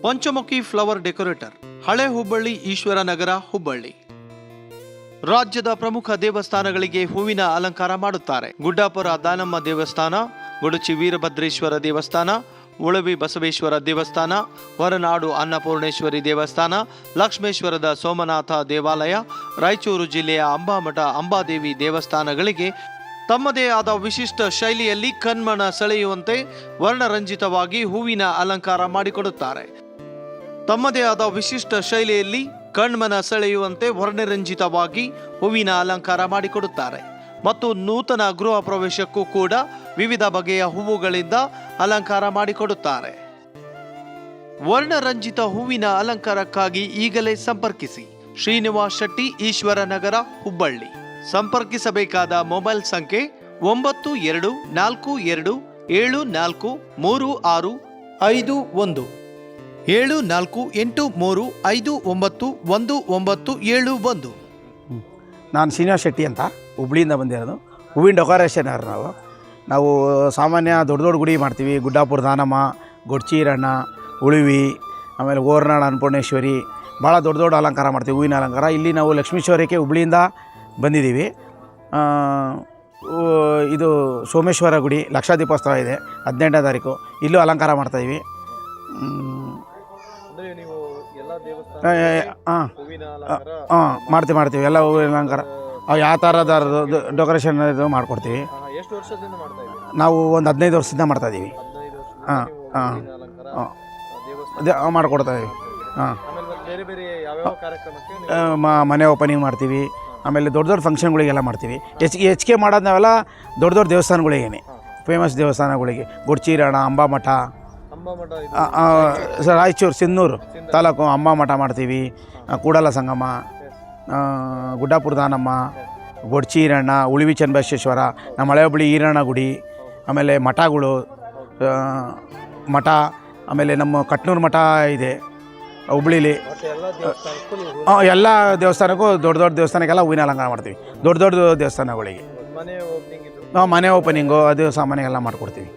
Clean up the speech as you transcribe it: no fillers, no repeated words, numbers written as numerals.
Panchamukhi flower decorator, ಹಳೆ ಹುಬ್ಬಳ್ಳಿ, ಈಶ್ವರ ನಗರ, ಹುಬ್ಬಳ್ಳಿ. ರಾಜ್ಯದ ಪ್ರಮುಖ ದೇವಸ್ಥಾನಗಳಿಗೆ ಹೂವಿನ ಅಲಂಕಾರ ಮಾಡುತ್ತಾರೆ. ಗುಡ್ಡಾಪುರ ದಾನಮ್ಮ ದೇವಸ್ಥಾನ, ಗುಡುಚಿ ವೀರಭದ್ರೇಶ್ವರ ದೇವಸ್ಥಾನ, ಉಳವಿ ಬಸವೇಶ್ವರ ದೇವಸ್ಥಾನ, ಹೊರನಾಡು ಅನ್ನಪೂರ್ಣೇಶ್ವರಿ ದೇವಸ್ಥಾನ, ಲಕ್ಷ್ಮೇಶ್ವರದ ಸೋಮನಾಥ ದೇವಾಲಯ, ರಾಯಚೂರು ಜಿಲ್ಲೆಯ ಅಂಬಾಮಠ ಅಂಬಾದೇವಿ ದೇವಸ್ಥಾನಗಳಿಗೆ ತಮ್ಮದೇ ಆದ ವಿಶಿಷ್ಟ ಶೈಲಿಯಲ್ಲಿ ಕಣ್ಮನ ಸೆಳೆಯುವಂತೆ ವರ್ಣರಂಜಿತವಾಗಿ ಹೂವಿನ ಅಲಂಕಾರ ಮಾಡಿಕೊಡುತ್ತಾರೆ. ತಮ್ಮದೇ ಆದ ವಿಶಿಷ್ಟ ಶೈಲಿಯಲ್ಲಿ ಕಣ್ಮನ ಸೆಳೆಯುವಂತೆ ವರ್ಣರಂಜಿತವಾಗಿ ಹೂವಿನ ಅಲಂಕಾರ ಮಾಡಿಕೊಡುತ್ತಾರೆ ಮತ್ತು ನೂತನ ಗೃಹ ಪ್ರವೇಶಕ್ಕೂ ಕೂಡ ವಿವಿಧ ಬಗೆಯ ಹೂವುಗಳಿಂದ ಅಲಂಕಾರ ಮಾಡಿಕೊಡುತ್ತಾರೆ. ವರ್ಣರಂಜಿತ ಹೂವಿನ ಅಲಂಕಾರಕ್ಕಾಗಿ ಈಗಲೇ ಸಂಪರ್ಕಿಸಿ ಶ್ರೀನಿವಾಸ್ ಶೆಟ್ಟಿ, ಈಶ್ವರ ನಗರ, ಹುಬ್ಬಳ್ಳಿ. ಸಂಪರ್ಕಿಸಬೇಕಾದ ಮೊಬೈಲ್ ಸಂಖ್ಯೆ 9242743651 7483591971. ನಾನು ಶ್ರೀನಿವಾಸ್ ಶೆಟ್ಟಿ ಅಂತ ಹುಬ್ಳಿಯಿಂದ ಬಂದಿರೋದು. ಹೂವಿನ ಡೆಕೋರೇಷನ್ ನಾವು ಸಾಮಾನ್ಯ ದೊಡ್ಡ ದೊಡ್ಡ ಗುಡಿ ಮಾಡ್ತೀವಿ. ಗುಡ್ಡಾಪುರ ದಾನಮ್ಮ, ಗೊಡ್ಚೀರಣ್ಣ, ಉಳುವಿ, ಆಮೇಲೆ ಹೊರನಾಡು ಅನ್ನಪೂರ್ಣೇಶ್ವರಿ, ಭಾಳ ದೊಡ್ಡ ದೊಡ್ಡ ಅಲಂಕಾರ ಮಾಡ್ತೀವಿ, ಹೂವಿನ ಅಲಂಕಾರ. ಇಲ್ಲಿ ನಾವು ಲಕ್ಷ್ಮೀಶ್ವರಕ್ಕೆ ಹುಬ್ಳಿಯಿಂದ ಬಂದಿದ್ದೀವಿ. ಇದು ಸೋಮೇಶ್ವರ ಗುಡಿ ಲಕ್ಷ ದೀಪೋತ್ಸವ ಇದೆ 18ನೇ ತಾರೀಕು. ಇಲ್ಲೂ ಅಲಂಕಾರ ಮಾಡ್ತಾಯಿದ್ವಿ. ಮಾಡ್ತೀವಿ ಎಲ್ಲ ಹೂವಿನ ಅಲಂಕಾರ ಯಾವ ಥರದ ಡೆಕೋರೇಷನ್ ಇದು ಮಾಡಿಕೊಡ್ತೀವಿ. ನಾವು ಒಂದು 15 ವರ್ಷದಿಂದ ಮಾಡ್ತಾಯಿದ್ದೀವಿ. ಮಾಡಿಕೊಡ್ತಾಯಿದ್ದೀವಿ. ಮನೆ ಓಪನಿಂಗ್ ಮಾಡ್ತೀವಿ. ಆಮೇಲೆ ದೊಡ್ಡ ದೊಡ್ಡ ಫಂಕ್ಷನ್ಗಳಿಗೆಲ್ಲ ಮಾಡ್ತೀವಿ. ಹೆಚ್ಚಿಗೆ ಮಾಡೋದು ನಾವೆಲ್ಲ ದೊಡ್ಡ ದೊಡ್ಡ ದೇವಸ್ಥಾನಗಳಿಗೇನೆ, ಫೇಮಸ್ ದೇವಸ್ಥಾನಗಳಿಗೆ. ಗೊಡ್ಚೀರಣ, ಅಂಬಾಮಠ, ರಾಯಚೂರು ಸಿನ್ನೂರು ತಾಲೂಕು ಅಂಬಾಮಠ ಮಾಡ್ತೀವಿ. ಕೂಡಲ ಸಂಗಮ, ಗುಡ್ಡಾಪುರ ದಾನಮ್ಮ, ಗೊಡ್ಚೀರಣ್ಣ, ಉಳುವಿ ಚನ್ನಬಸವೇಶ್ವರ, ನಮ್ಮ ಹಳೆ ಹುಬ್ಬಳ್ಳಿ ಈರಣ್ಣ ಗುಡಿ, ಆಮೇಲೆ ಮಠಗಳು, ಮಠ, ಆಮೇಲೆ ನಮ್ಮ ಕಟ್ನೂರು ಮಠ ಇದೆ ಹುಬ್ಳಿಲಿ. ಎಲ್ಲ ದೇವಸ್ಥಾನಕ್ಕೂ ದೊಡ್ಡ ದೊಡ್ಡ ದೇವಸ್ಥಾನಕ್ಕೆಲ್ಲ ಹೂವಿನ ಅಲಂಕಾರ ಮಾಡ್ತೀವಿ. ದೊಡ್ಡ ದೊಡ್ಡ ದೇವಸ್ಥಾನಗಳಿಗೆ ಮನೆ ಓಪನಿಂಗು ಅದು ಸಾಮಾನ್ಯ ಎಲ್ಲ ಮಾಡಿಕೊಡ್ತೀವಿ.